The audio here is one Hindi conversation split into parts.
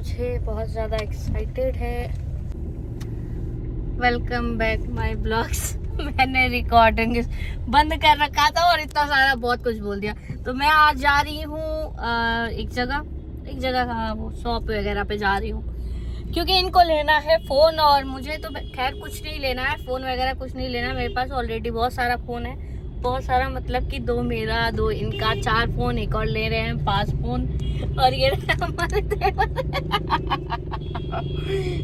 मुझे बहुत ज़्यादा एक्साइटेड है। Welcome back my blogs. मैंने रिकॉर्डिंग बंद कर रखा था और इतना सारा बहुत कुछ बोल दिया। तो मैं आज जा रही हूँ एक जगह कहाँ, वो शॉप वगैरह पे जा रही हूँ, क्योंकि इनको लेना है फ़ोन। और मुझे तो खैर कुछ नहीं लेना है, फ़ोन वगैरह कुछ नहीं लेना। मेरे पास ऑलरेडी बहुत सारा फ़ोन है, बहुत सारा मतलब कि 2 मेरा 2 इनका, 4 फ़ोन। एक और ले रहे हैं 5 फ़ोन। और ये हमारे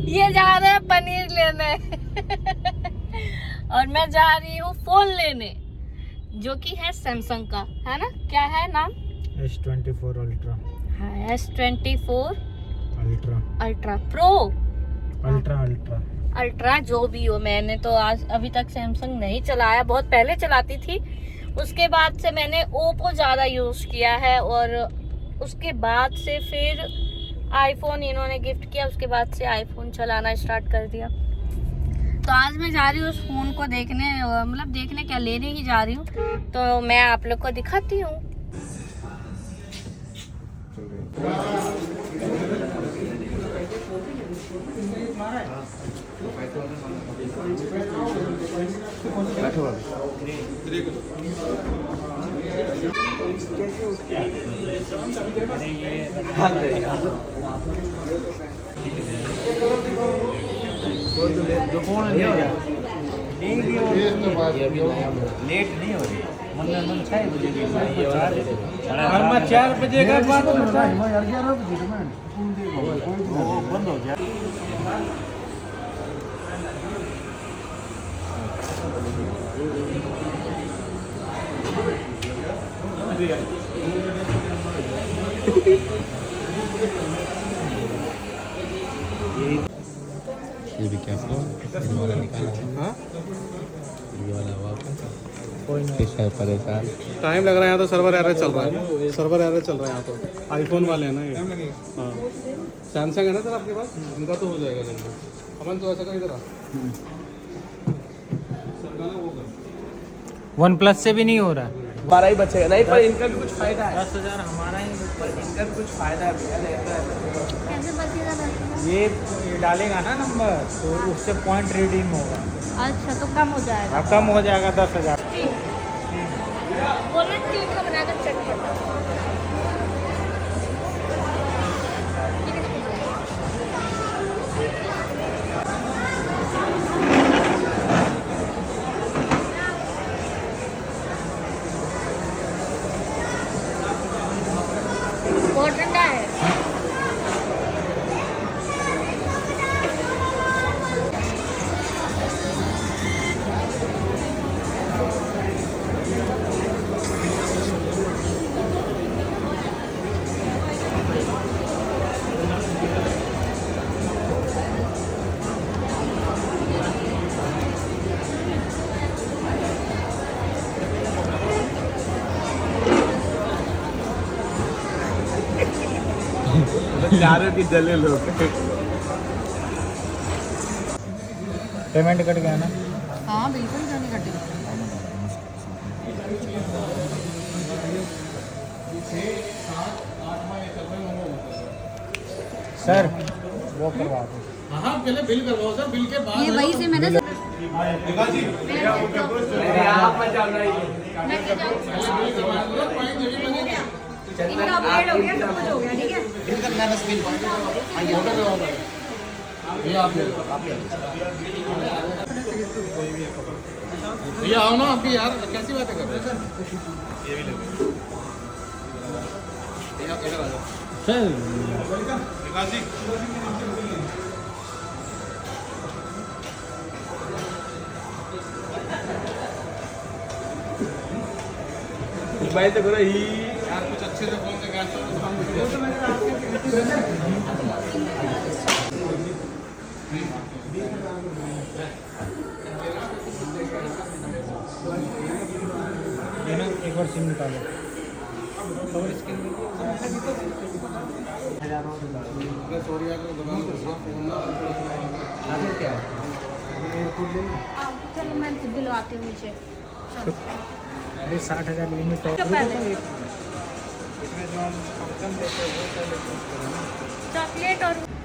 ये जा रहे हैं पनीर लेने और मैं जा रही हूँ फ़ोन लेने, जो कि है सैमसंग का, है ना? क्या है नाम? S24 ultra. हाँ, S24 अल्ट्रा प्रो, अल्ट्रा जो भी हो। मैंने तो आज अभी तक सैमसंग नहीं चलाया, बहुत पहले चलाती थी। उसके बाद से मैंने ओप्पो ज़्यादा यूज़ किया है, और उसके बाद से फिर आईफोन इन्होंने गिफ्ट किया, उसके बाद से आईफोन चलाना स्टार्ट कर दिया। तो आज मैं जा रही हूँ उस फ़ोन को देखने, मतलब देखने क्या, लेने ही जा रही हूँ। तो मैं आप लोग को दिखाती हूँ। लेट नहीं हो रही, मन 6 बजे 4 बजे का बाद बंद हो गया। ये भी क्या फोन वाला निकाला है? हाँ, ये वाला कोई नहीं परेशान। टाइम लग रहा है यहाँ तो। सर्वर एरर चल रहा है, सर्वर एरर चल रहा है यहाँ तो। आईफोन वाले हैं ना ये। हाँ, सैमसंग है ना सर आपके पास? इनका तो हो जाएगा जल्दी। अपन तो ऐसा कर इधर वन प्लस से भी नहीं हो रहा। 12 ही बचेगा नहीं, पर इनका भी कुछ फायदा है। 10,000 हमारा ही, पर इनका भी कुछ फायदा है। कैसे बचेगा? ये डालेगा ना नंबर, तो उससे पॉइंट रिडीम होगा। अच्छा, तो कम हो जाएगा। अब कम हो जाएगा 10,000। बोलना केक का बनाकर चटपटा। बहुत ठंडा है। चारों की जले लोग। पेमेंट कट गया ना? हाँ बिल्कुल, जाने कटेगा। सर वो करवा दो। हाँ, पहले बिल करवाओ सर, बिल के बाद ये वही से मैंने इनका अपग्रेड हो गया, सब कुछ हो गया, ठीक है। भैया आओ ना अभी यार, कैसी बातें कर रहे हैं सर? ये भी ले सर भाई तो करो ही यार, कुछ अच्छे से फोन से कैसे एक बार सिम निकालो। चलो मैं दिलवाती हूँ नीचे। अरे 60,000 लिमिट है। पहले इसमें जो हम फंक्शन देते हैं वो पहले चूज करें ना। चल चॉकलेट और